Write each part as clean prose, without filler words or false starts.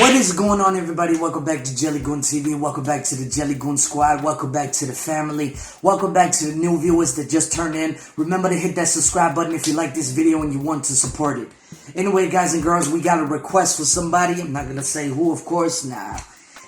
What is going on, everybody? Welcome back to JellyGoonTv. Welcome back to the JellyGoon Squad. Welcome back to the family. Welcome back to the new viewers that just turned in. Remember to hit that subscribe button if you like this video and you want to support it. Anyway, guys and girls, we got a request for somebody. I'm not going to say who, of course. Nah.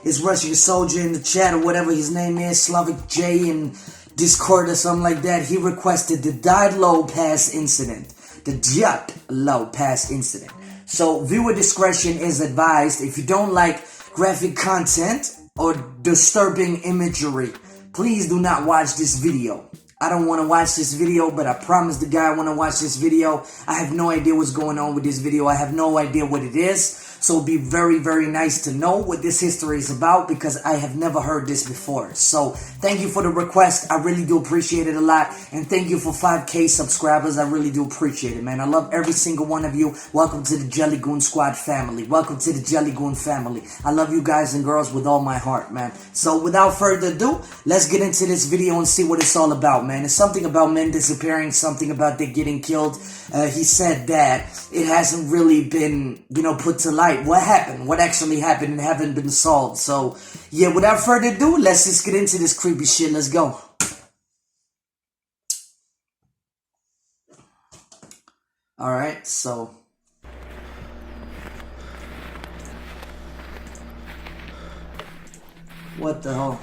It's Russian Soldier in the chat or whatever his name is. Slavic J in Discord or something like that. He requested the Dyatlov Pass incident. The Dyatlov Pass incident. So viewer discretion is advised. If you don't like graphic content or disturbing imagery, please do not watch this video. I don't want to watch this video, but I promise the guy I want to watch this video. I have no idea what's going on with this video. I have no idea what it is. So it'd be very, very nice to know what this history is about because I have never heard this before. So thank you for the request. I really do appreciate it a lot. And thank you for 5K subscribers. I really do appreciate it, man. I love every single one of you. Welcome to the JellyGoon Squad family. Welcome to the JellyGoon family. I love you guys and girls with all my heart, man. So without further ado, let's get into this video and see what it's all about, man. It's something about men disappearing, something about they getting killed. He said that it hasn't really been, put to light. What happened? What actually happened and haven't been solved. So, yeah, without further ado, let's just get into this creepy shit. Let's go. Alright, so... What the hell?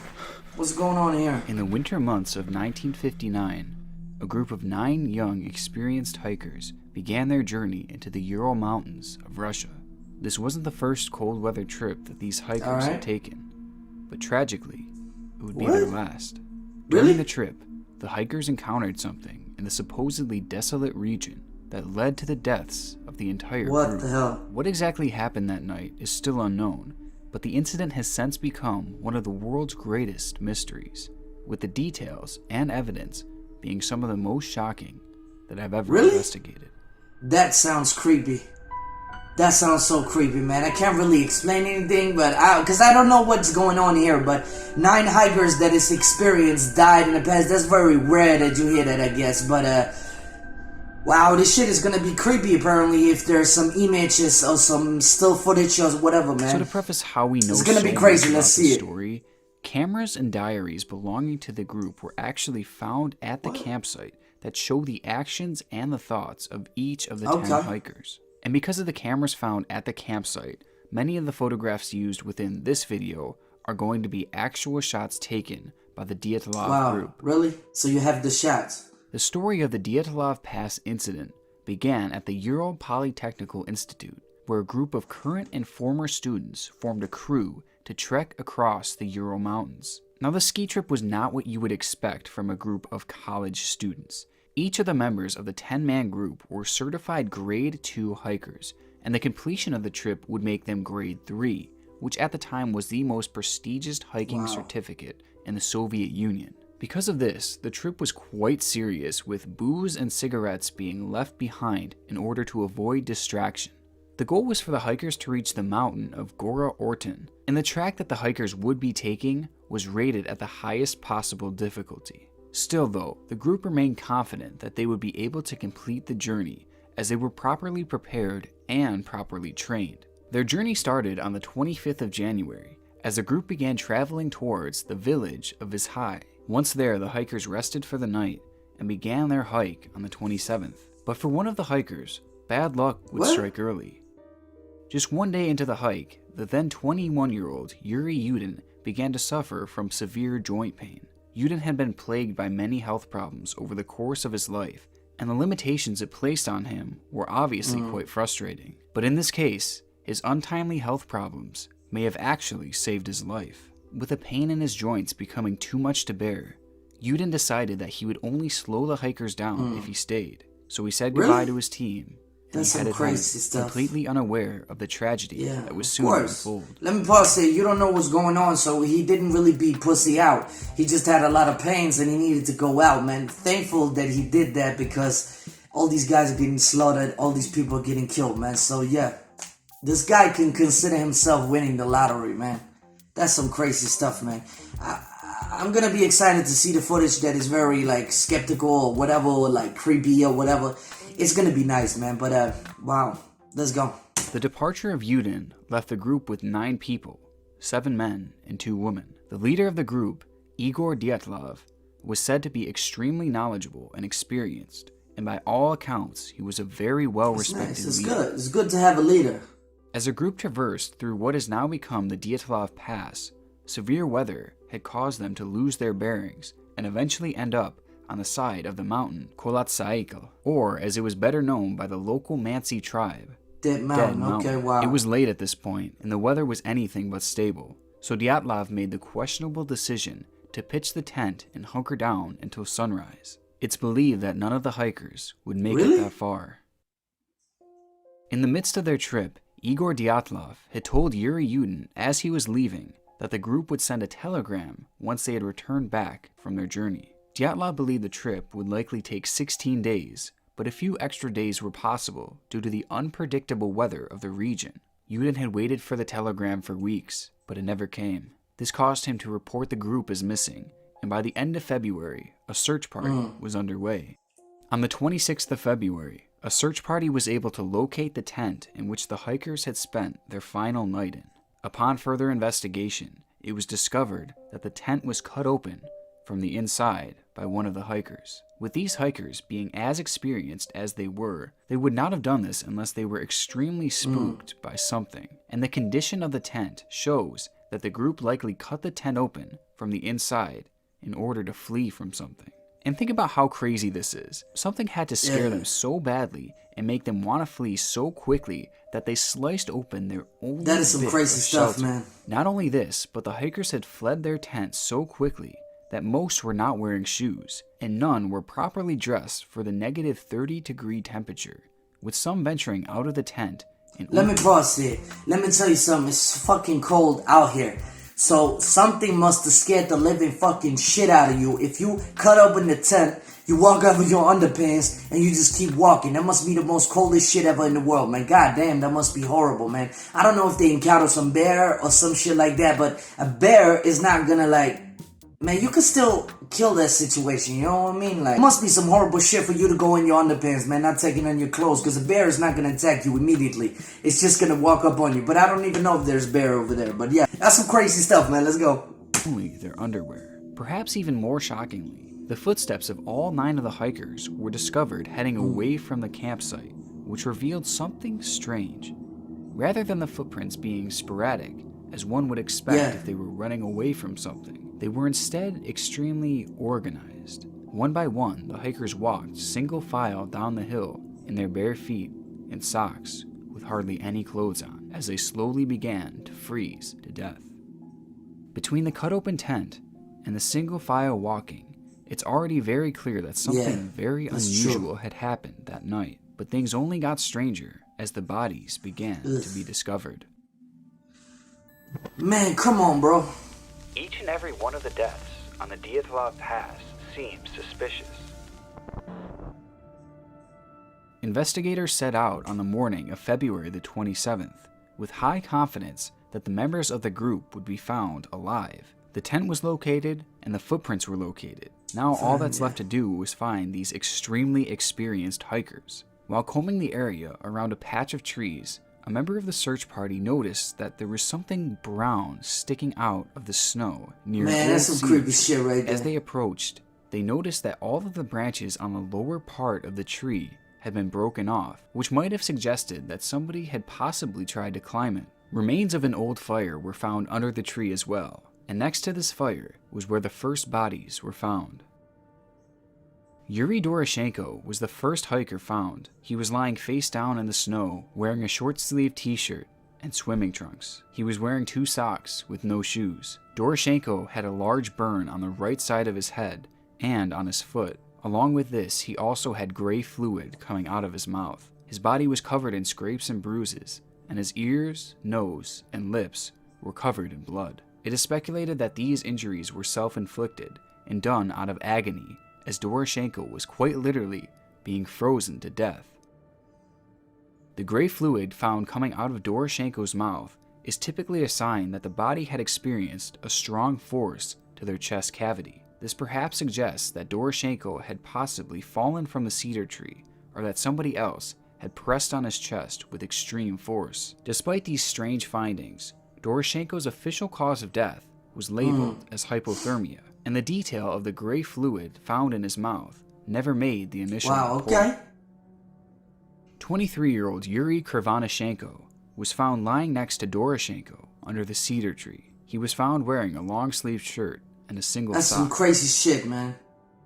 What's going on here? In the winter months of 1959, a group of 9 young, experienced hikers began their journey into the Ural Mountains of Russia. This wasn't the first cold weather trip that these hikers had taken, but tragically, it would be their last. During the trip, the hikers encountered something in the supposedly desolate region that led to the deaths of the entire group. What the hell? What exactly happened that night is still unknown, but the incident has since become one of the world's greatest mysteries, with the details and evidence being some of the most shocking that I've ever investigated. That sounds creepy. That sounds so creepy, man. I can't really explain anything, but because I don't know what's going on here, but 9 hikers that is experienced died in the past. That's very rare that you hear that, I guess, but wow, this shit is gonna be creepy apparently if there's some images or some still footage or whatever, man. So to preface how we know it's gonna be crazy. Let's see it. Story, cameras and diaries belonging to the group were actually found at the campsite that show the actions and the thoughts of each of the 10 hikers. And because of the cameras found at the campsite, many of the photographs used within this video are going to be actual shots taken by the Dyatlov group. Really? So you have the shots? The story of the Dyatlov Pass incident began at the Ural Polytechnical Institute, where a group of current and former students formed a crew to trek across the Ural Mountains. Now, the ski trip was not what you would expect from a group of college students. Each of the members of the 10-man group were certified Grade 2 hikers, and the completion of the trip would make them Grade 3, which at the time was the most prestigious hiking certificate in the Soviet Union. Because of this, the trip was quite serious, with booze and cigarettes being left behind in order to avoid distraction. The goal was for the hikers to reach the mountain of Gora Orton, and the track that the hikers would be taking was rated at the highest possible difficulty. Still though, the group remained confident that they would be able to complete the journey as they were properly prepared and properly trained. Their journey started on the 25th of January as the group began traveling towards the village of Vizhai. Once there, the hikers rested for the night and began their hike on the 27th. But for one of the hikers, bad luck would strike early. Just one day into the hike, the then 21-year-old Yuri Yudin began to suffer from severe joint pain. Yudin had been plagued by many health problems over the course of his life, and the limitations it placed on him were obviously quite frustrating. But in this case, his untimely health problems may have actually saved his life. With the pain in his joints becoming too much to bear, Yudin decided that he would only slow the hikers down if he stayed, so he said goodbye to his team. That's some crazy stuff. Completely unaware of the tragedy that was soon to unfold. Let me pause here. You don't know what's going on, so he didn't really beat pussy out. He just had a lot of pains and he needed to go out, man. Thankful that he did that because all these guys are getting slaughtered, all these people are getting killed, man. So yeah, this guy can consider himself winning the lottery, man. That's some crazy stuff, man. I'm gonna be excited to see the footage that is very like skeptical or whatever, or like creepy or whatever. It's gonna be nice, man. But wow, let's go. The departure of Yudin left the group with 9 people, 7 men and 2 women. The leader of the group, Igor Dyatlov, was said to be extremely knowledgeable and experienced, and by all accounts, he was a very well-respected leader. Good. It's good to have a leader. As the group traversed through what has now become the Dyatlov Pass, severe weather had caused them to lose their bearings and eventually end up on the side of the mountain Kolatsaikal, or as it was better known by the local Mansi tribe, Dead Mountain. Okay, wow. It was late at this point, and the weather was anything but stable, so Dyatlov made the questionable decision to pitch the tent and hunker down until sunrise. It's believed that none of the hikers would make it that far. In the midst of their trip, Igor Dyatlov had told Yuri Yudin as he was leaving that the group would send a telegram once they had returned back from their journey. Dyatlov believed the trip would likely take 16 days, but a few extra days were possible due to the unpredictable weather of the region. Yudin had waited for the telegram for weeks, but it never came. This caused him to report the group as missing, and by the end of February, a search party was underway. On the 26th of February, a search party was able to locate the tent in which the hikers had spent their final night in. Upon further investigation, it was discovered that the tent was cut open from the inside by one of the hikers. With these hikers being as experienced as they would not have done this unless they were extremely spooked by something, and the condition of the tent shows that the group likely cut the tent open from the inside in order to flee from something. And think about how crazy this is. Something had to scare them so badly and make them want to flee so quickly that they sliced open their only That is some crazy stuff, man. Not only this, but the hikers had fled their tent so quickly that most were not wearing shoes, and none were properly dressed for the negative 30-degree temperature, with some venturing out of the tent. Let me pause here. Let me tell you something. It's fucking cold out here. So something must have scared the living fucking shit out of you. If you cut open the tent, you walk out with your underpants, and you just keep walking. That must be the most coldest shit ever in the world, man. God damn, that must be horrible, man. I don't know if they encounter some bear or some shit like that, but a bear is not gonna like... Man, you could still kill that situation, you know what I mean? Like, it must be some horrible shit for you to go in your underpants, man, not taking on your clothes, because a bear is not going to attack you immediately. It's just going to walk up on you. But I don't even know if there's a bear over there. But yeah, that's some crazy stuff, man. Let's go. Only their underwear. Perhaps even more shockingly, the footsteps of all 9 of the hikers were discovered heading away from the campsite, which revealed something strange. Rather than the footprints being sporadic, as one would expect if they were running away from something, they were instead extremely organized. One by one, the hikers walked single file down the hill in their bare feet and socks with hardly any clothes on, as they slowly began to freeze to death. Between the cut-open tent and the single file walking, it's already very clear that something very unusual had happened that night, but things only got stranger as the bodies began to be discovered. Man, come on, bro. Each and every one of the deaths on the Dyatlov Pass seems suspicious. Investigators set out on the morning of February the 27th, with high confidence that the members of the group would be found alive. The tent was located and the footprints were located. Now all that's left to do was find these extremely experienced hikers. While combing the area around a patch of trees, a member of the search party noticed that there was something brown sticking out of the snow near an old that's some creepy shit right there. As they approached, they noticed that all of the branches on the lower part of the tree had been broken off, which might have suggested that somebody had possibly tried to climb it. Remains of an old fire were found under the tree as well, and next to this fire was where the first bodies were found. Yuri Doroshenko was the first hiker found. He was lying face down in the snow, wearing a short-sleeved t-shirt and swimming trunks. He was wearing 2 socks with no shoes. Doroshenko had a large burn on the right side of his head and on his foot. Along with this, he also had gray fluid coming out of his mouth. His body was covered in scrapes and bruises, and his ears, nose, and lips were covered in blood. It is speculated that these injuries were self-inflicted and done out of agony, as Doroshenko was quite literally being frozen to death. The gray fluid found coming out of Doroshenko's mouth is typically a sign that the body had experienced a strong force to their chest cavity. This perhaps suggests that Doroshenko had possibly fallen from the cedar tree, or that somebody else had pressed on his chest with extreme force. Despite these strange findings, Doroshenko's official cause of death was labeled as hypothermia, and the detail of the gray fluid found in his mouth never made the initial report. 23-year-old Yuri Krivonashenko was found lying next to Doroshenko under the cedar tree. He was found wearing a long-sleeved shirt and a single sock. That's some crazy shit, man.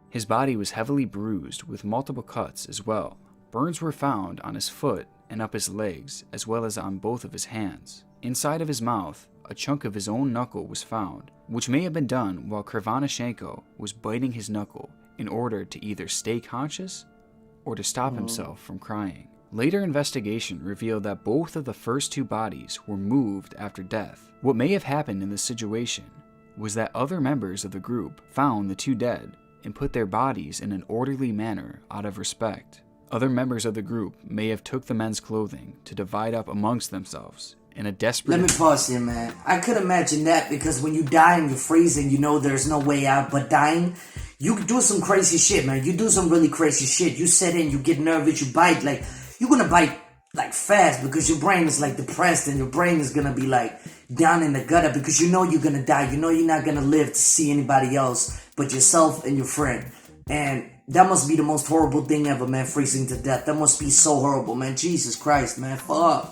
His body was heavily bruised with multiple cuts as well. Burns were found on his foot and up his legs, as well as on both of his hands. Inside of his mouth, a chunk of his own knuckle was found, which may have been done while Krivonashenko was biting his knuckle in order to either stay conscious or to stop himself from crying. Later investigation revealed that both of the first two bodies were moved after death. What may have happened in this situation was that other members of the group found the two dead and put their bodies in an orderly manner out of respect. Other members of the group may have took the men's clothing to divide up amongst themselves in a desperate... Let me pause here, man. I could imagine that, because when you die and you're freezing, you know there's no way out but dying. You do some crazy shit, man. You do some really crazy shit. You set in, you get nervous, you bite, like, you're gonna bite, like, fast, because your brain is, like, depressed, and your brain is gonna be, like, down in the gutter, because you know you're gonna die. You know you're not gonna live to see anybody else but yourself and your friend. And that must be the most horrible thing ever, man, freezing to death. That must be so horrible, man. Jesus Christ, man. Fuck.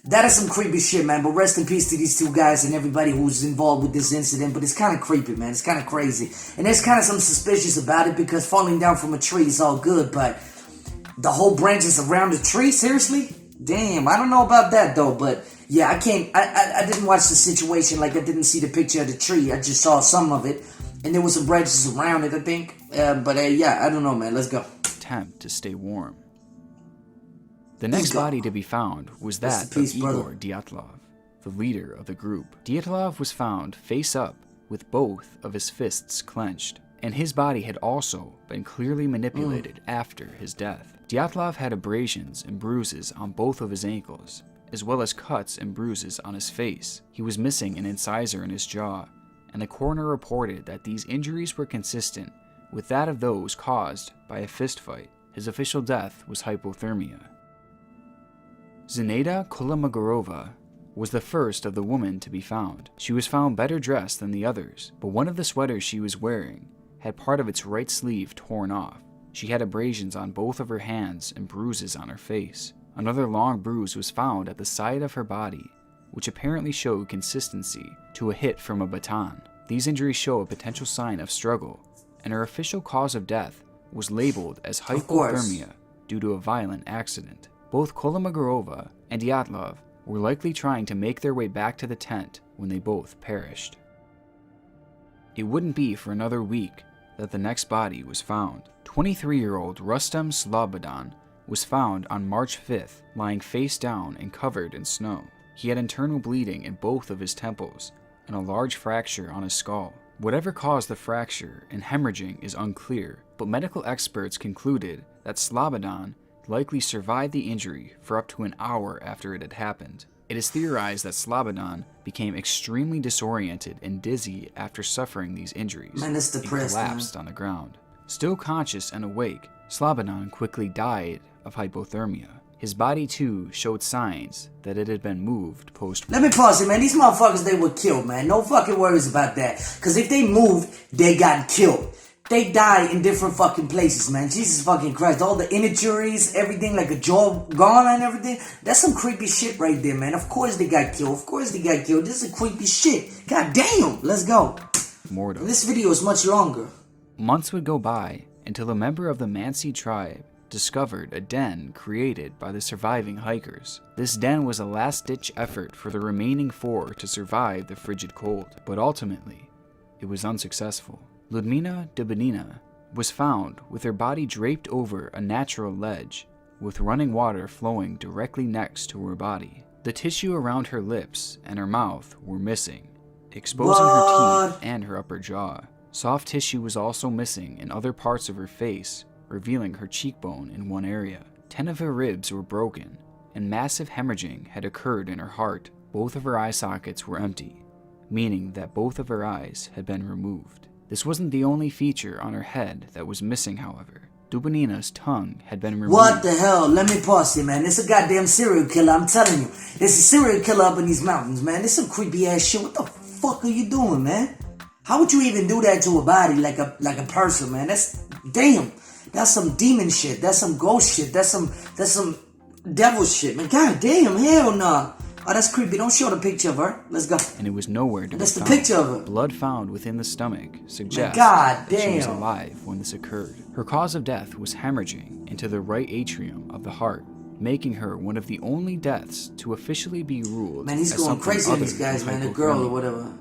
That is some creepy shit, man. But rest in peace to these two guys and everybody who's involved with this incident. But it's kind of creepy, man. It's kind of crazy. And there's kind of some suspicious about it, because falling down from a tree is all good, but the whole branches around the tree? Seriously? Damn, I don't know about that, though. But yeah, I didn't watch the situation. Like, I didn't see the picture of the tree. I just saw some of it. And there was some branches around it, I think. Yeah, I don't know, man. Let's go. Attempt to stay warm. The next body to be found was that of Igor Dyatlov, the leader of the group. Dyatlov was found face up with both of his fists clenched, and his body had also been clearly manipulated after his death. Dyatlov had abrasions and bruises on both of his ankles, as well as cuts and bruises on his face. He was missing an incisor in his jaw, and the coroner reported that these injuries were consistent with that of those caused by a fistfight. His official death was hypothermia. Zinaida Kolomogorova was the first of the women to be found. She was found better dressed than the others, but one of the sweaters she was wearing had part of its right sleeve torn off. She had abrasions on both of her hands and bruises on her face. Another long bruise was found at the side of her body, which apparently showed consistency to a hit from a baton. These injuries show a potential sign of struggle, and her official cause of death was labeled as hypothermia due to a violent accident. Both Kolomogorova and Dyatlov were likely trying to make their way back to the tent when they both perished. It wouldn't be for another week that the next body was found. 23-year-old Rustem Slobodan was found on March 5th, lying face down and covered in snow. He had internal bleeding in both of his temples and a large fracture on his skull. Whatever caused the fracture and hemorrhaging is unclear, but medical experts concluded that Slobodan likely survived the injury for up to an hour after it had happened. It is theorized that Slobodan became extremely disoriented and dizzy after suffering these injuries and collapsed on the ground. Still conscious and awake, Slobodan quickly died of hypothermia. His body too showed signs that it had been moved post-mortem. Let me pause it, man. These motherfuckers, they were killed, man. No fucking worries about that. Because if they moved, they got killed. They die in different fucking places, man. Jesus fucking Christ. All the injuries, everything, like a jaw gone and everything. That's some creepy shit right there, man. Of course they got killed. Of course they got killed. This is creepy shit. God damn. Let's go. Mortal. This video is much longer. Months would go by until a member of the Mansi tribe discovered a den created by the surviving hikers. This den was a last-ditch effort for the remaining 4 to survive the frigid cold, but ultimately, it was unsuccessful. Ludmila Dubinina was found with her body draped over a natural ledge, with running water flowing directly next to her body. The tissue around her lips and her mouth were missing, exposing her teeth and her upper jaw. Soft tissue was also missing in other parts of her face, revealing her cheekbone in one area. 10 of her ribs were broken, and massive hemorrhaging had occurred in her heart. Both of her eye sockets were empty, meaning that both of her eyes had been removed. This wasn't the only feature on her head that was missing, however. Dubinina's tongue had been removed. What the hell? Let me pause here, man. It's a goddamn serial killer, I'm telling you. There's a serial killer up in these mountains, man. There's some creepy ass shit. What the fuck are you doing, man? How would you even do that to a body like a person, man? That's some demon shit. That's some ghost shit. That's some devil shit, man. God damn, hell no. Oh, that's creepy. Don't show the picture of her. Let's go. And it was nowhere to be found. That's the picture of her. Blood found within the stomach suggests God that she was damn. alive when this occurred. Her cause of death was hemorrhaging into the right atrium of the heart, making her one of the only deaths to officially be ruled Man, he's as going something crazy on other these guys, than man. The girl or hypothermia. whatever.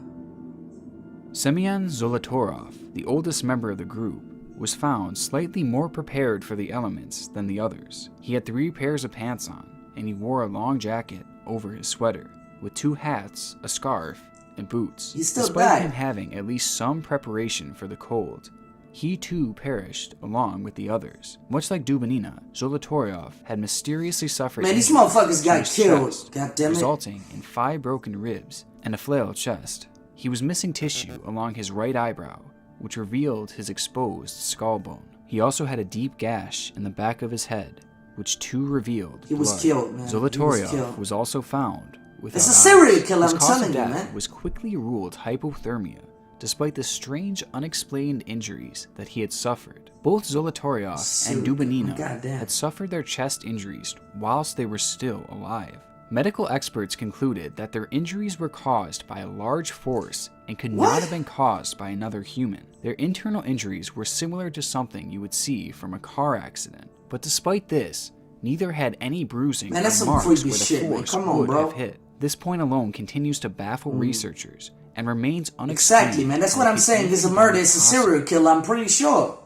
Semyon Zolotorov, the oldest member of the group, was found slightly more prepared for the elements than the others. He had 3 pairs of pants on, and he wore a long jacket over his sweater, with 2 hats, a scarf, and boots. He still Despite died. him having at least some preparation for the cold, he too perished along with the others. Much like Dubinina, Zolotoryov had mysteriously suffered Man, these injuries motherfuckers to got his killed. chest, God damn it. resulting in 5 broken ribs and a flail chest. He was missing tissue along his right eyebrow, which revealed his exposed skull bone. He also had a deep gash in the back of his head, which too revealed He was blood. killed, man. He was Zolotoryov killed. was also found without It's a eyes. serial killer, His I'm cause telling of you, death man. was quickly ruled hypothermia, despite the strange unexplained injuries that he had suffered. Both Zolotoryov and Serial killer, Dubinina goddamn. had suffered their chest injuries whilst they were still alive. Medical experts concluded that their injuries were caused by a large force and could What? not have been caused by another human. Their internal injuries were similar to something you would see from a car accident. But despite this, neither had any bruising Man, or that's some marks creepy where the shit, man. force Come on, would bro. have hit. This point alone continues to baffle researchers and remains unexplained. Exactly, man. That's how what it I'm could saying. It's a even murder. be It's a possible. serial killer. I'm pretty sure.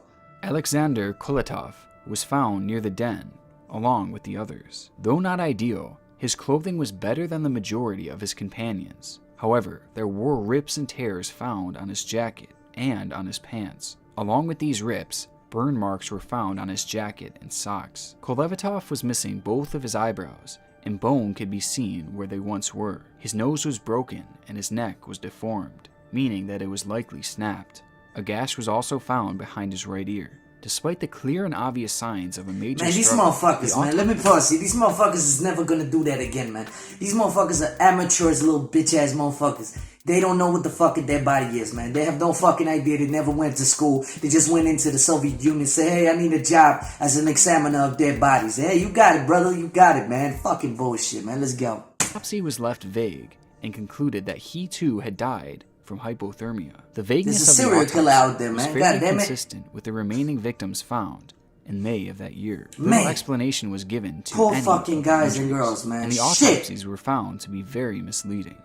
Alexander Koletov was found near the den, along with the others. Though not ideal, his clothing was better than the majority of his companions. However, there were rips and tears found on his jacket and on his pants. Along with these rips, burn marks were found on his jacket and socks. Kolevatov was missing both of his eyebrows, and bone could be seen where they once were. His nose was broken and his neck was deformed, meaning that it was likely snapped. A gash was also found behind his right ear. Despite the clear and obvious signs of a major Man, these struggle, motherfuckers, the man. Let me pause here. These motherfuckers is never gonna do that again, man. These motherfuckers are amateurs, little bitch ass motherfuckers. They don't know what the fuck a dead body is, man. They have no fucking idea. They never went to school. They just went into the Soviet Union and said, hey, I need a job as an examiner of dead bodies. Hey, you got it, brother. You got it, man. Fucking bullshit, man. Let's go. autopsy was left vague and concluded that he too had died from hypothermia. The vagueness There's a of the serial autopsy killer out there, was man. fairly God damn it. consistent with the remaining victims found in May of that year. Man. No explanation was given to Poor any fucking of the guys and injuries, girls, man. and the Shit. autopsies were found to be very misleading.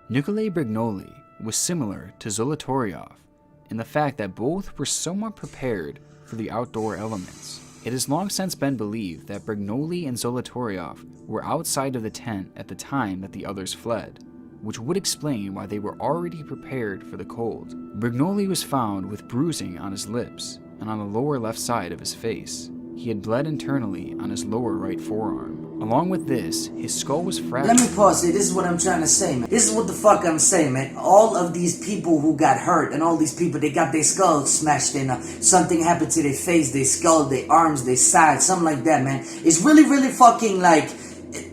Nikolai Brignoli was similar to Zolotoryov in the fact that both were somewhat prepared for the outdoor elements. It has long since been believed that Brignoli and Zolotoryov were outside of the tent at the time that the others fled, which would explain why they were already prepared for the cold. Brignoli was found with bruising on his lips and on the lower left side of his face. He had bled internally on his lower right forearm. Along with this, his skull was fractured. Let me pause here. This is what I'm trying to say, man. This is what the fuck I'm saying, man. All of these people who got hurt and all these people, they got their skulls smashed in. Something happened to their face, their skull, their arms, their sides, something like that, man. It's really, really fucking like...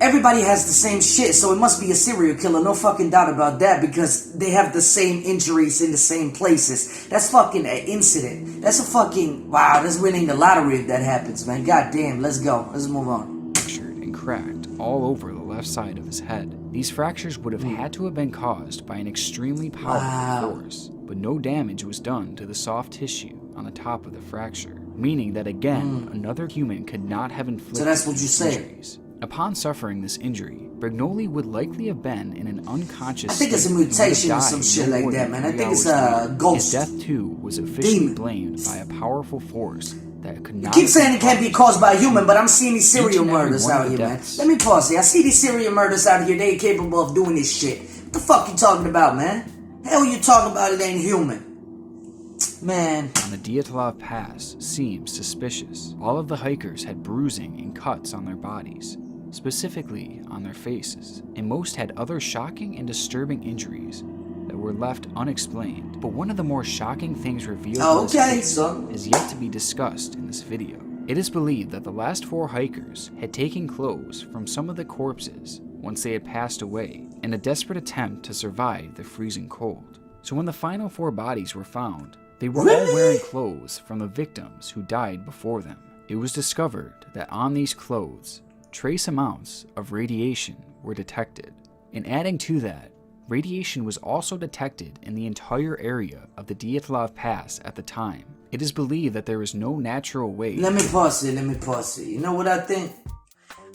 Everybody has the same shit, so it must be a serial killer. No fucking doubt about that, because they have the same injuries in the same places. That's fucking an incident. That's a fucking... Wow, that's winning the lottery if that happens, man. God damn, let's go. Let's move on. Fractured and cracked all over the left side of his head. These fractures would have had to have been caused by an extremely powerful force, but no damage was done to the soft tissue on the top of the fracture, meaning that again, another human could not have inflicted So that's what you these say. injuries. Upon suffering this injury, Brignoli would likely have been in an unconscious I think it's a state and would have mutation or some died shit no like more that, than man. I 3 think it's hours a later. ghost. His death too was officially Demon. blamed by a powerful force that could not Keep have saying been it can't be caused by a human, but I'm seeing these Each serial and every murders one of out the here, man. deaths. Let me pause here. I see these serial murders out here. They ain't capable of doing this shit. What the fuck you talking about, man? Hell you talking about it ain't human. Man. on the Dyatlov Pass seemed suspicious. All of the hikers had bruising and cuts on their bodies, specifically on their faces, and most had other shocking and disturbing injuries that were were left unexplained, but one of the more shocking things revealed in this case is yet to be discussed in this video. It is believed that the last 4 hikers had taken clothes from some of the corpses once they had passed away in a desperate attempt to survive the freezing cold. So when the final 4 bodies were found, they were all wearing clothes from the victims who died before them. It was discovered that on these clothes, trace amounts of radiation were detected. And adding to that, radiation was also detected in the entire area of the Dyatlov Pass at the time. It is believed that there is no natural way... Let me pause it. You know what I think?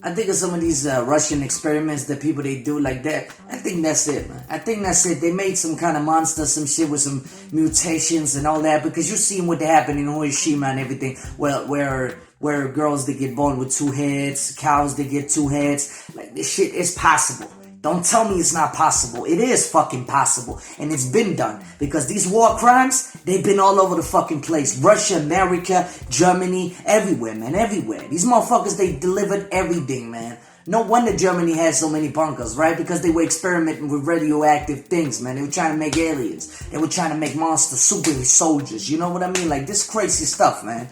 I think of some of these Russian experiments that people they do like that. I think that's it, man. I think that's it. They made some kind of monster, some shit with some mutations and all that. Because you seen what happened in Hiroshima and everything. Well, where girls they get born with 2 heads, cows they get 2 heads. Like this shit is possible. Don't tell me it's not possible. It is fucking possible. And it's been done. Because these war crimes, they've been all over the fucking place. Russia, America, Germany, everywhere, man. Everywhere. These motherfuckers, they delivered everything, man. No wonder Germany had so many bunkers, right? Because they were experimenting with radioactive things, man. They were trying to make aliens. They were trying to make monster super soldiers. You know what I mean? Like, this crazy stuff, man.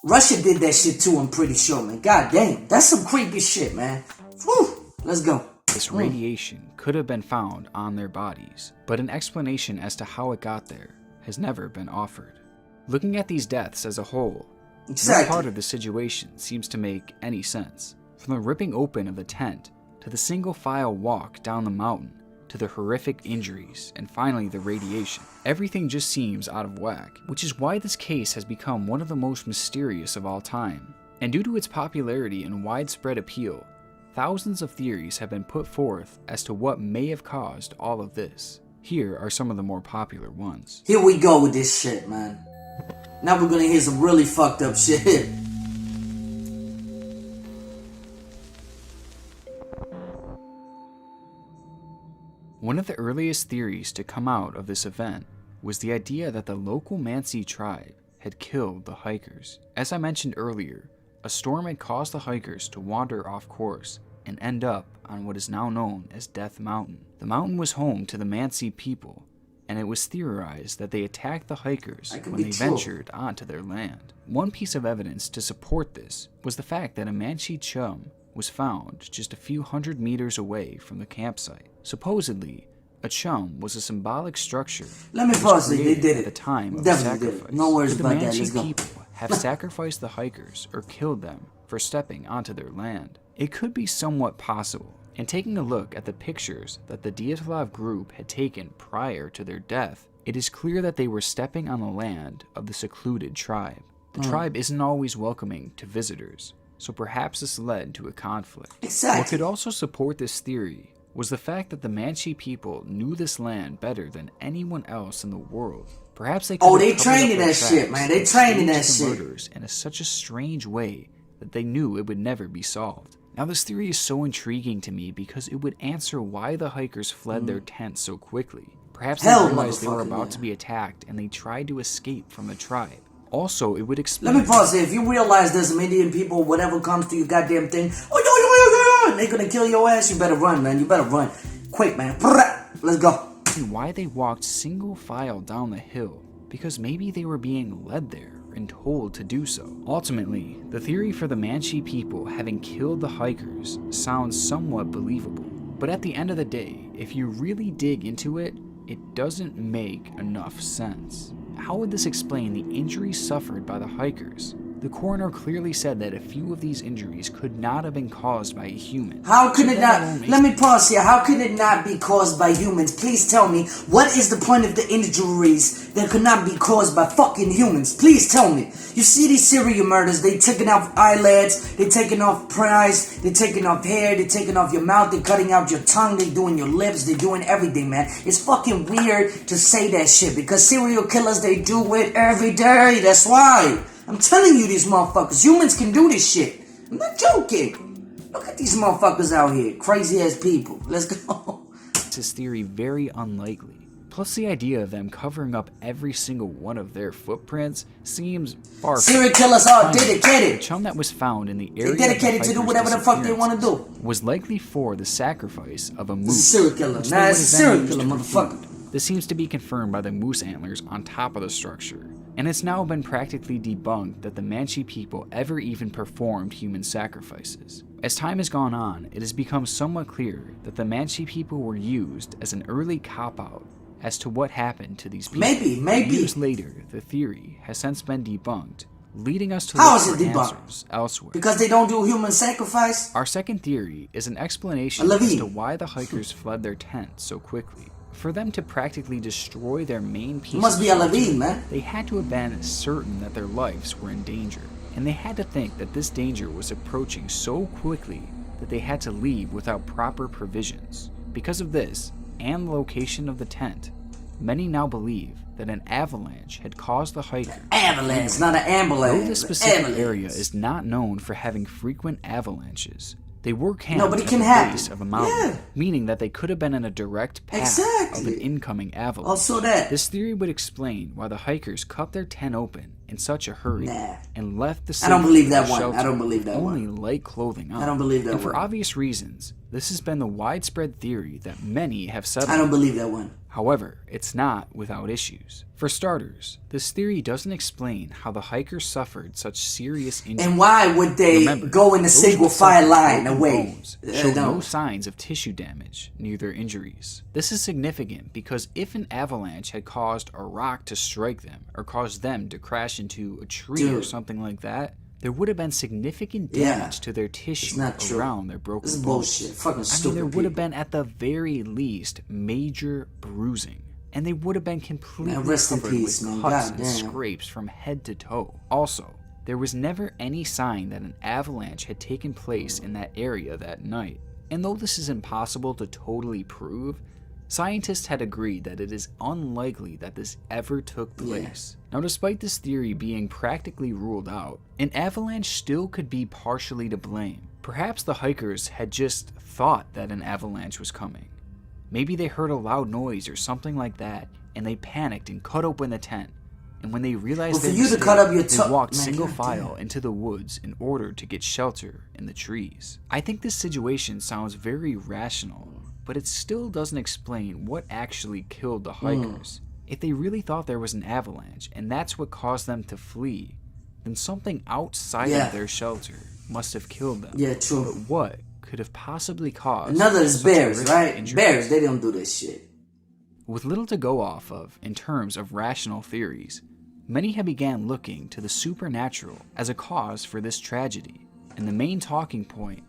Russia did that shit too, I'm pretty sure, man. God damn. That's some creepy shit, man. Whew. Let's go. This radiation could have been found on their bodies, but an explanation as to how it got there has never been offered. Looking at these deaths as a whole, no part of the situation seems to make any sense. From the ripping open of the tent, to the single file walk down the mountain, to the horrific injuries, and finally the radiation. Everything just seems out of whack, which is why this case has become one of the most mysterious of all time. And due to its popularity and widespread appeal, thousands of theories have been put forth as to what may have caused all of this. Here are some of the more popular ones. Here we go with this shit, man. Now we're gonna hear some really fucked up shit. One of the earliest theories to come out of this event was the idea that the local Mansi tribe had killed the hikers. As I mentioned earlier, a storm had caused the hikers to wander off course and end up on what is now known as Death Mountain. The mountain was home to the Mansi people, and it was theorized that they attacked the hikers when they ventured onto their land. One piece of evidence to support this was the fact that a Mansi chum was found just a few hundred meters away from the campsite. Supposedly, a chum was a symbolic structure. Let me pause it. They did it at the time of the sacrifice. No worries Could about the that. Let's Mansi go. people have sacrificed the hikers or killed them for stepping onto their land? It could be somewhat possible, and taking a look at the pictures that the Dyatlov group had taken prior to their death, it is clear that they were stepping on the land of the secluded tribe. The tribe isn't always welcoming to visitors, so perhaps this led to a conflict. Exactly. What could also support this theory was the fact that the Mansi people knew this land better than anyone else in the world. Perhaps they could they trained in that shit, man. They trained in that shit. Murders in such a strange way that they knew it would never be solved. Now this theory is so intriguing to me because it would answer why the hikers fled their tent so quickly. Perhaps they realized they were about to be attacked and they tried to escape from the tribe. Also, it would explain... Let me pause here. If you realize there's some Indian people, whatever comes to your goddamn thing, and they're gonna kill your ass, you better run, man. You better run. Quick, man. Let's go. Why they walked single file down the hill, because maybe they were being led there and told to do so. Ultimately, the theory for the Mansi people having killed the hikers sounds somewhat believable, but at the end of the day, if you really dig into it, it doesn't make enough sense. How would this explain the injuries suffered by the hikers? The coroner clearly said that a few of these injuries could not have been caused by a human. How could it not? Let me pause here. How could it not be caused by humans? Please tell me, what is the point of the injuries that could not be caused by fucking humans? Please tell me. You see these serial murders, they taking off eyelids, they taking off eyes, they taking off hair, they taking off your mouth, they cutting out your tongue, they doing your lips, they doing everything, man. It's fucking weird to say that shit because serial killers, they do it every day. That's why. I'm telling you, these motherfuckers, humans can do this shit. I'm not joking. Look at these motherfuckers out here, crazy ass people. Let's go. This theory very unlikely. Plus the idea of them covering up every single one of their footprints seems far. Serial killers are dedicated. The chum that was found in the area they dedicated to do whatever the fuck they want to do. Was likely for the sacrifice of a moose. Serial killer. Nah, it's a serial killer, motherfucker. This seems to be confirmed by the moose antlers on top of the structure, and it's now been practically debunked that the Manchi people ever even performed human sacrifices. As time has gone on, it has become somewhat clear that the Manchi people were used as an early cop-out as to what happened to these people. Maybe. Years later, the theory has since been debunked, leading us to How look is it for debunked? answers elsewhere. Because they don't do human sacrifice? Our second theory is an explanation as to why the hikers fled their tent so quickly. For them to practically destroy their main piece Must of be a shelter, Levine, man. they had to have been certain that their lives were in danger, and they had to think that this danger was approaching so quickly that they had to leave without proper provisions. Because of this, and the location of the tent, many now believe that an avalanche had caused the hiker. Avalanche, not an ambulance. Though this specific Avalanche. area is not known for having frequent avalanches, they were camped No, but it at can the happen. base of a mountain, Yeah. meaning that they could have been in a direct path of Exactly. an incoming avalanche. Also that. This theory would explain why the hikers cut their tent open in such a hurry Nah. and left the I don't believe that safety of one. shelter I don't believe that with one. only light clothing on. I don't believe that And for one. obvious reasons, this has been the widespread theory that many have settled. I don't believe that one. However, it's not without issues. For starters, this theory doesn't explain how the hikers suffered such serious injuries. And why would they Remember, go in a those single that suffered file line broken away? bones showed No. no signs of tissue damage near their injuries. This is significant because if an avalanche had caused a rock to strike them or caused them to crash into a tree or Dude. something like that, there would have been significant Yeah. damage to their tissue not true. around their broken This is bones. bullshit. Fucking I stupid mean, there would have people. been at the very least major bruising. And they would have been completely Man, rest in covered peace, with man. cuts and Goddamn. scrapes from head to toe. Also, there was never any sign that an avalanche had taken place in that area that night. And though this is impossible to totally prove, scientists had agreed that it is unlikely that this ever took place. Now, despite this theory being practically ruled out, an avalanche still could be partially to blame. Perhaps the hikers had just thought that an avalanche was coming. Maybe they heard a loud noise or something like that, and they panicked and cut open the tent. And when they realized Well, for their you to mistake, cut up your they toe- walked Man, single goddamn. file into the woods in order to get shelter in the trees. I think this situation sounds very rational, but it still doesn't explain what actually killed the hikers. If they really thought there was an avalanche, and that's what caused them to flee, then something outside Yeah. of their shelter must have killed them. Yeah, true. But what could have possibly caused Another is such bears, horrific right? injuries? Bears, they don't do this shit. With little to go off of in terms of rational theories, many have began looking to the supernatural as a cause for this tragedy, and the main talking point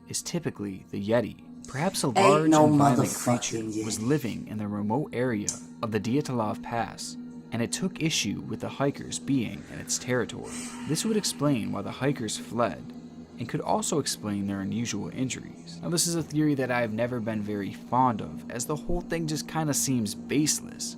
is typically the Yeti. Perhaps a large no and violent motherfucking creature was Yeti. living in the remote area of the Dyatlov Pass, and it took issue with the hikers being in its territory. This would explain why the hikers fled, and could also explain their unusual injuries. Now, this is a theory that I've never been very fond of, as the whole thing just kind of seems baseless.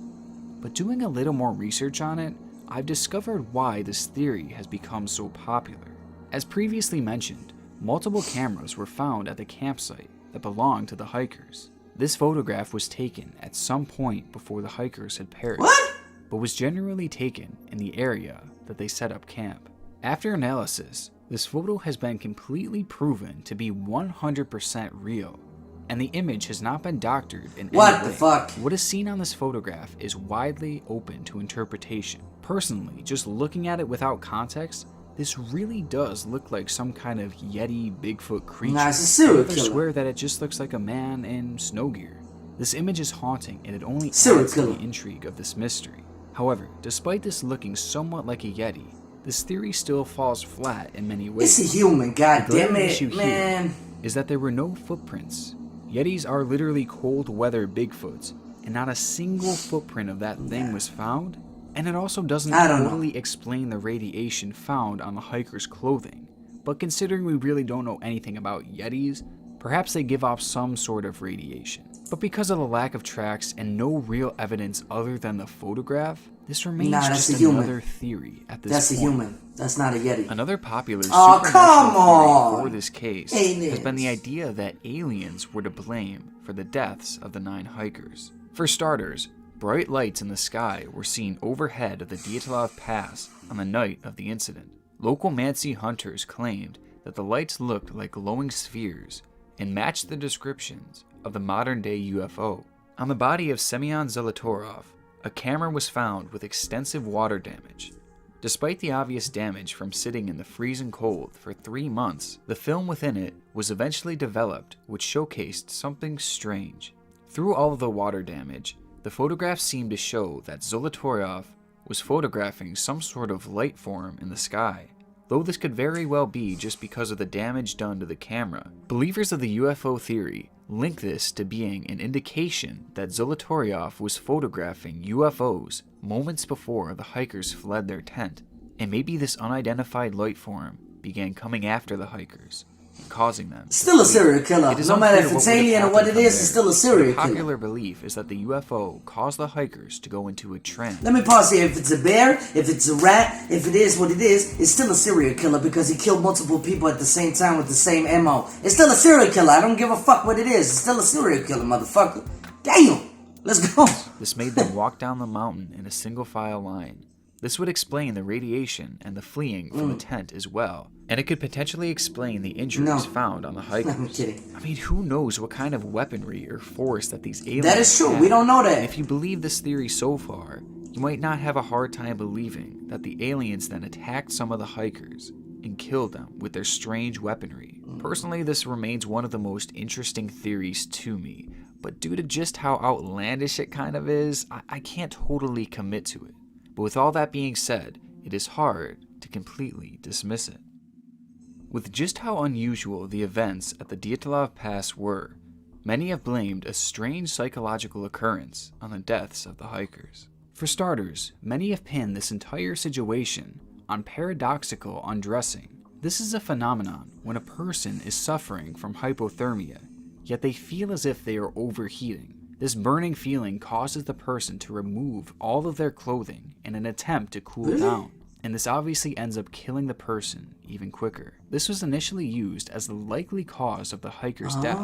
But doing a little more research on it, I've discovered why this theory has become so popular. As previously mentioned, multiple cameras were found at the campsite that belonged to the hikers. This photograph was taken at some point before the hikers had perished, What? but was generally taken in the area that they set up camp. After analysis, this photo has been completely proven to be 100% real, and the image has not been doctored in any What the way. fuck? What is seen on this photograph is widely open to interpretation. Personally, just looking at it without context, this really does look like some kind of Yeti Bigfoot creature. Nah, it's a serial Others killer. swear that it just looks like a man in snow gear. This image is haunting, and it only Serial adds to killer. the intrigue of this mystery. However, despite this looking somewhat like a Yeti, this theory still falls flat in many ways. It's a human, The goddamn glaring it, issue man. here is that there were no footprints. Yetis are literally cold weather Bigfoots, and not a single footprint of that thing was found. And it also doesn't I don't know. totally explain the radiation found on the hiker's clothing. But considering we really don't know anything about Yetis, perhaps they give off some sort of radiation. But because of the lack of tracks and no real evidence other than the photograph, this remains Nah, that's just a human. another theory at this That's a point. human. That's not a Yeti. Another popular Oh, come supernatural theory on! for this case has been the Aliens. idea that aliens were to blame for the deaths of the 9 hikers. For starters, bright lights in the sky were seen overhead of the Dyatlov Pass on the night of the incident. Local Mansi hunters claimed that the lights looked like glowing spheres and matched the descriptions of the modern-day UFO. On the body of Semyon Zolotorov, a camera was found with extensive water damage. Despite the obvious damage from sitting in the freezing cold for 3 months, the film within it was eventually developed, which showcased something strange. Through all of the water damage, the photographs seemed to show that Zolotorov was photographing some sort of light form in the sky, though this could very well be just because of the damage done to the camera. Believers of the UFO theory link this to being an indication that Zolotorov was photographing UFOs moments before the hikers fled their tent, and maybe this unidentified light form began coming after the hikers and causing them. Still a serial killer. No matter if it's alien or what it is, it's still a serial killer. The popular belief is that the UFO caused the hikers to go into a trance. Let me pause here. If it's a bear, if it's a rat, if it is what it is, it's still a serial killer because he killed multiple people at the same time with the same MO. It's still a serial killer. I don't give a fuck what it is. It's still a serial killer, motherfucker. Damn! Let's go! This made them walk down the mountain in a single file line. This would explain the radiation and the fleeing from the tent as well. And it could potentially explain the injuries found on the hikers. I'm kidding. I mean, who knows what kind of weaponry or force that these aliens That is true. had. We don't know that. And if you believe this theory so far, you might not have a hard time believing that the aliens then attacked some of the hikers and killed them with their strange weaponry. Personally, this remains one of the most interesting theories to me, but due to just how outlandish it kind of is, I can't totally commit to it. But with all that being said, it is hard to completely dismiss it. With just how unusual the events at the Dyatlov Pass were, many have blamed a strange psychological occurrence on the deaths of the hikers. For starters, many have pinned this entire situation on paradoxical undressing. This is a phenomenon when a person is suffering from hypothermia, yet they feel as if they are overheating. This burning feeling causes the person to remove all of their clothing in an attempt to cool down, and this obviously ends up killing the person even quicker. This was initially used as the likely cause of the hiker's death,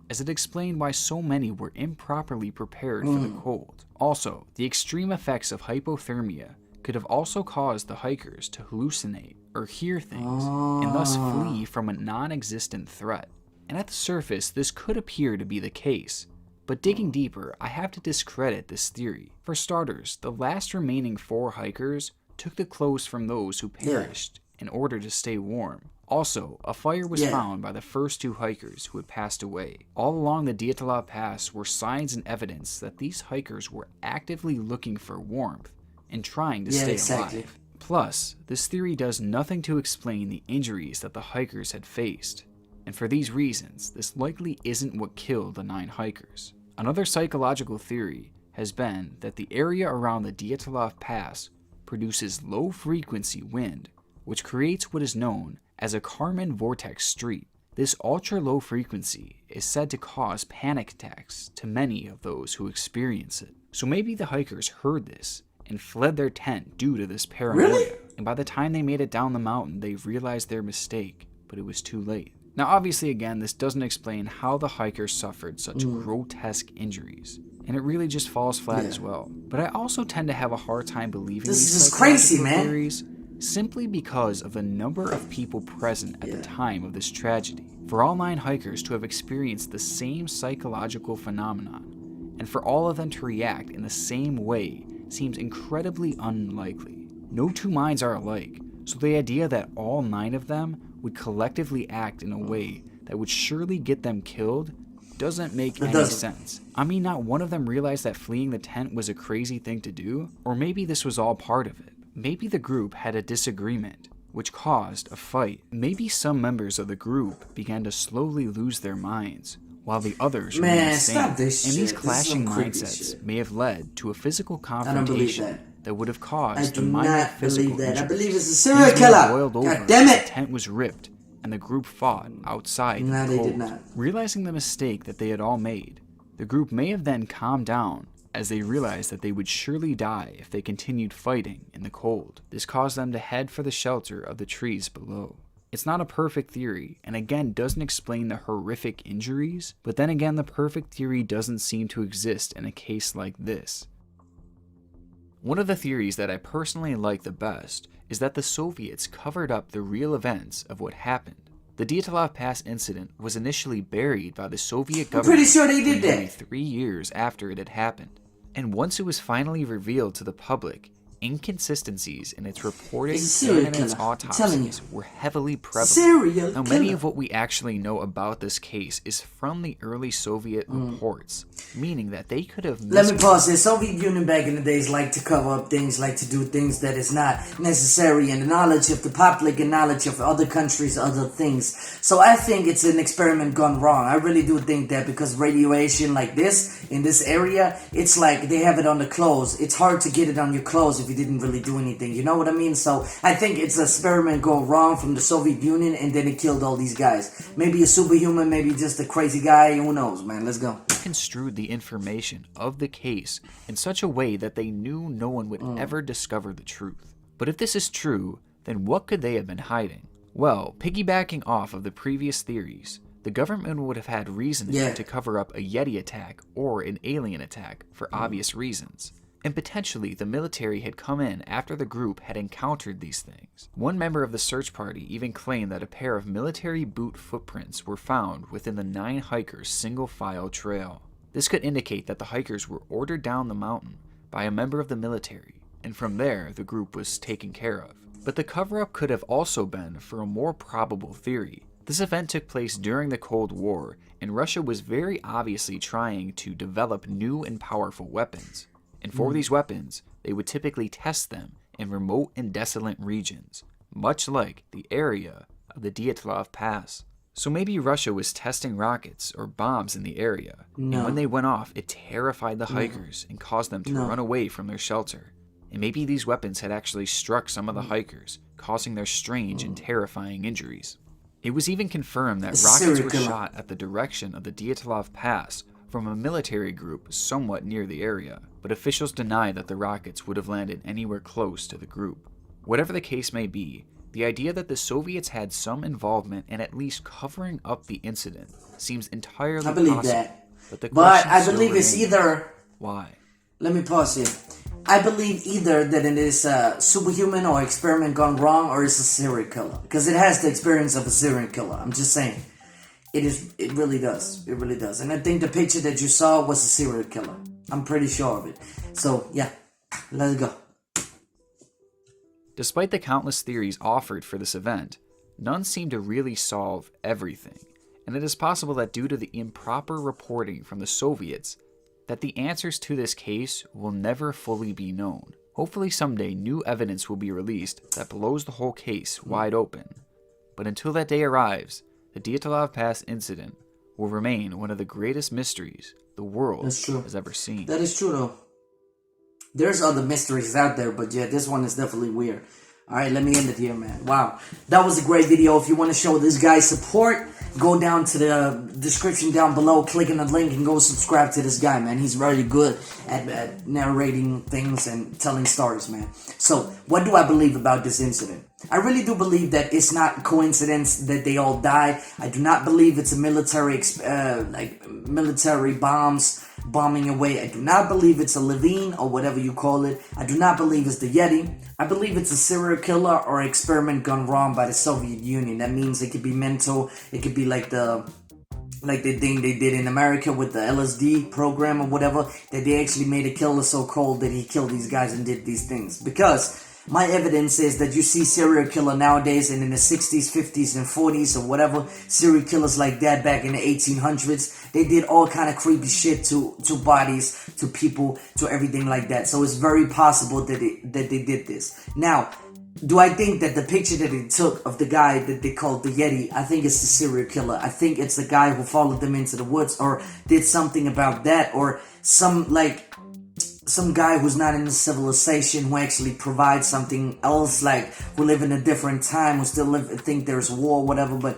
as it explained why so many were improperly prepared for the cold. Also, the extreme effects of hypothermia could have also caused the hikers to hallucinate or hear things, and thus flee from a non-existent threat. And at the surface, this could appear to be the case, but digging deeper, I have to discredit this theory. For starters, the last remaining 4 hikers took the clothes from those who perished in order to stay warm. Also, a fire was found by the first 2 hikers who had passed away. All along the Dyatlov Pass were signs and evidence that these hikers were actively looking for warmth and trying to stay alive. Plus, this theory does nothing to explain the injuries that the hikers had faced. And for these reasons, this likely isn't what killed the 9 hikers. Another psychological theory has been that the area around the Dyatlov Pass produces low-frequency wind, which creates what is known as a Kármán vortex street. This ultra-low frequency is said to cause panic attacks to many of those who experience it. So maybe the hikers heard this and fled their tent due to this paranoia. And by the time they made it down the mountain, they realized their mistake, but it was too late. Now obviously again, this doesn't explain how the hikers suffered such grotesque injuries, and it really just falls flat as well. But I also tend to have a hard time believing This these is crazy, man. theories simply because of the number of people present at the time of this tragedy. For all 9 hikers to have experienced the same psychological phenomenon, and for all of them to react in the same way seems incredibly unlikely. No 2 minds are alike, so the idea that all 9 of them would collectively act in a way that would surely get them killed doesn't make any sense. I mean, not one of them realized that fleeing the tent was a crazy thing to do, or maybe this was all part of it. Maybe the group had a disagreement, which caused a fight. Maybe some members of the group began to slowly lose their minds, while the others remained sane. Stop this shit. And these This is clashing some creepy mindsets shit. may have led to a physical I don't believe confrontation that would have I caused do the minor not physical believe that. I injuries. believe it's a serial These men killer. boiled over God damn as it. the tent was ripped, and the group fought outside in No, the they cold. did not. Realizing the mistake that they had all made, the group may have then calmed down as they realized that they would surely die if they continued fighting in the cold. This caused them to head for the shelter of the trees below. It's not a perfect theory, and again doesn't explain the horrific injuries, but then again the perfect theory doesn't seem to exist in a case like this. One of the theories that I personally like the best is that the Soviets covered up the real events of what happened. The Dyatlov Pass incident was initially buried by the Soviet I'm government pretty sure they did for nearly that. 3 years after it had happened. And once it was finally revealed to the public, inconsistencies in its reporting It's a serial and in its killer. I'm telling you. autopsies were heavily prevalent. Serial Now, many killer. of what we actually know about this case is from the early Soviet reports, meaning that they could have Let me pause here. Soviet Union back in the days like to cover up things, like to do things that is not necessary, and the knowledge of the public and knowledge of other countries, other things. So I think it's an experiment gone wrong. I really do think that, because radiation like this in this area, it's like they have it on the clothes. It's hard to get it on your clothes if you didn't really do anything. You know what I mean? So I think it's an experiment gone wrong from the Soviet Union, and then it killed all these guys. Maybe a superhuman, maybe just a crazy guy. Who knows, man? Let's go. construed the information of the case in such a way that they knew no one would ever discover the truth. But if this is true, then what could they have been hiding? Well, piggybacking off of the previous theories, the government would have had reasoning to cover up a Yeti attack or an alien attack for obvious reasons. And potentially the military had come in after the group had encountered these things. One member of the search party even claimed that a pair of military boot footprints were found within the 9 hikers' single-file trail. This could indicate that the hikers were ordered down the mountain by a member of the military, and from there the group was taken care of. But the cover-up could have also been for a more probable theory. This event took place during the Cold War, and Russia was very obviously trying to develop new and powerful weapons. And for these weapons, they would typically test them in remote and desolate regions, much like the area of the Dyatlov Pass. So maybe Russia was testing rockets or bombs in the area, and when they went off, it terrified the hikers and caused them to run away from their shelter. And maybe these weapons had actually struck some of the hikers, causing their strange and terrifying injuries. It was even confirmed that rockets were shot at the direction of the Dyatlov Pass from a military group somewhat near the area, but officials deny that the rockets would have landed anywhere close to the group. Whatever the case may be, the idea that the Soviets had some involvement in at least covering up the incident seems entirely possible. I believe that. But I believe it's either... Why? Let me pause here. I believe either that it is a superhuman or experiment gone wrong, or it's a serial killer. Because it has the experience of a serial killer. I'm just saying. It really does. It really does. And I think the picture that you saw was a serial killer. I'm pretty sure of it. So, yeah. Let's go. Despite the countless theories offered for this event, none seem to really solve everything. And it is possible that due to the improper reporting from the Soviets, that the answers to this case will never fully be known. Hopefully someday new evidence will be released that blows the whole case wide open. But until that day arrives, the Dyatlov Pass incident will remain one of the greatest mysteries the world has ever seen. That is true, though. There's other mysteries out there, but yeah, this one is definitely weird. Alright, let me end it here, man. Wow. That was a great video. If you want to show this guy support, go down to the description down below, click on the link, and go subscribe to this guy, man. He's really good at narrating things and telling stories, man. So, what do I believe about this incident? I really do believe that it's not coincidence that they all died. I do not believe it's a military bombs bombing away. I do not believe it's a Levine or whatever you call it. I do not believe it's the Yeti. I believe it's a serial killer or experiment gone wrong by the Soviet Union. That means it could be mental. It could be like the thing they did in America with the LSD program or whatever, that they actually made a killer so cold that he killed these guys and did these things. Because my evidence is that you see serial killer nowadays, and in the 60s, 50s, and 40s or whatever, serial killers like that back in the 1800s, they did all kind of creepy shit to bodies, to people, to everything like that. So it's very possible that they did this. Now, do I think that the picture that they took of the guy that they called the Yeti, I think it's the serial killer. I think it's the guy who followed them into the woods or did something about that, or some guy who's not in the civilization who actually provides something else, like who live in a different time, who still think there's war, whatever. But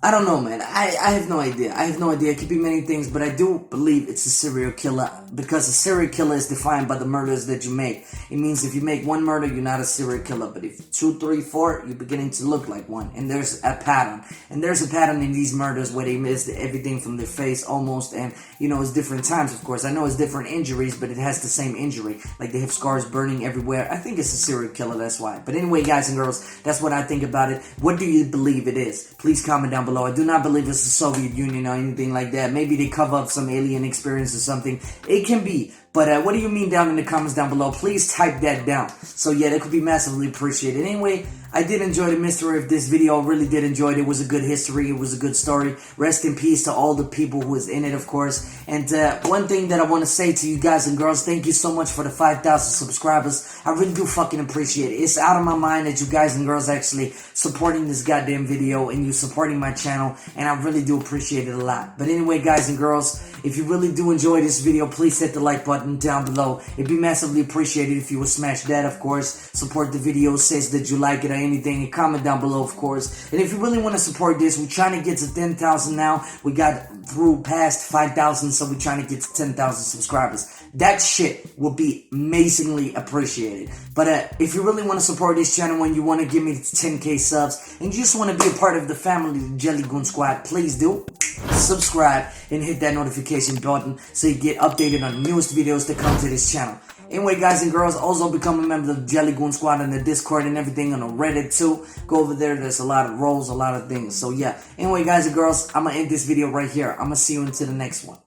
I don't know, man. I have no idea. I have no idea. It could be many things, but I do believe it's a serial killer because a serial killer is defined by the murders that you make. It means if you make one murder, you're not a serial killer. But if 2, 3, 4, you're beginning to look like one. And there's a pattern. And there's a pattern in these murders where they missed everything from their face almost. And, you know, it's different times, of course. I know it's different injuries, but it has the same injury. Like they have scars burning everywhere. I think it's a serial killer, that's why. But anyway, guys and girls, that's what I think about it. What do you believe it is? Please comment down below. I do not believe it's the Soviet Union or anything like that. Maybe they cover up some alien experience or something. It can be. But what do you mean down in the comments down below? Please type that down. So yeah, that could be massively appreciated. Anyway, I did enjoy the mystery of this video. I really did enjoy it. It was a good history. It was a good story. Rest in peace to all the people who was in it, of course. And one thing that I want to say to you guys and girls, thank you so much for the 5,000 subscribers. I really do fucking appreciate it. It's out of my mind that you guys and girls actually supporting this goddamn video and you supporting my channel. And I really do appreciate it a lot. But anyway, guys and girls, if you really do enjoy this video, please hit the like button down below. It'd be massively appreciated if you would smash that, of course. Support the video, says that you like it or anything, and comment down below, of course. And if you really want to support this, we're trying to get to 10,000 now. We got through past 5,000, so we're trying to get to 10,000 subscribers. That shit will be amazingly appreciated. But if you really want to support this channel and you want to give me 10k subs and you just want to be a part of the family, the Jelly Goon Squad, please do subscribe and hit that notification button so you get updated on the newest videos that come to this channel. Anyway, guys and girls, also become a member of the Jelly Goon Squad and the Discord and everything on the Reddit too. Go over there. There's a lot of roles, a lot of things. So yeah. Anyway, guys and girls, I'm going to end this video right here. I'm going to see you into the next one.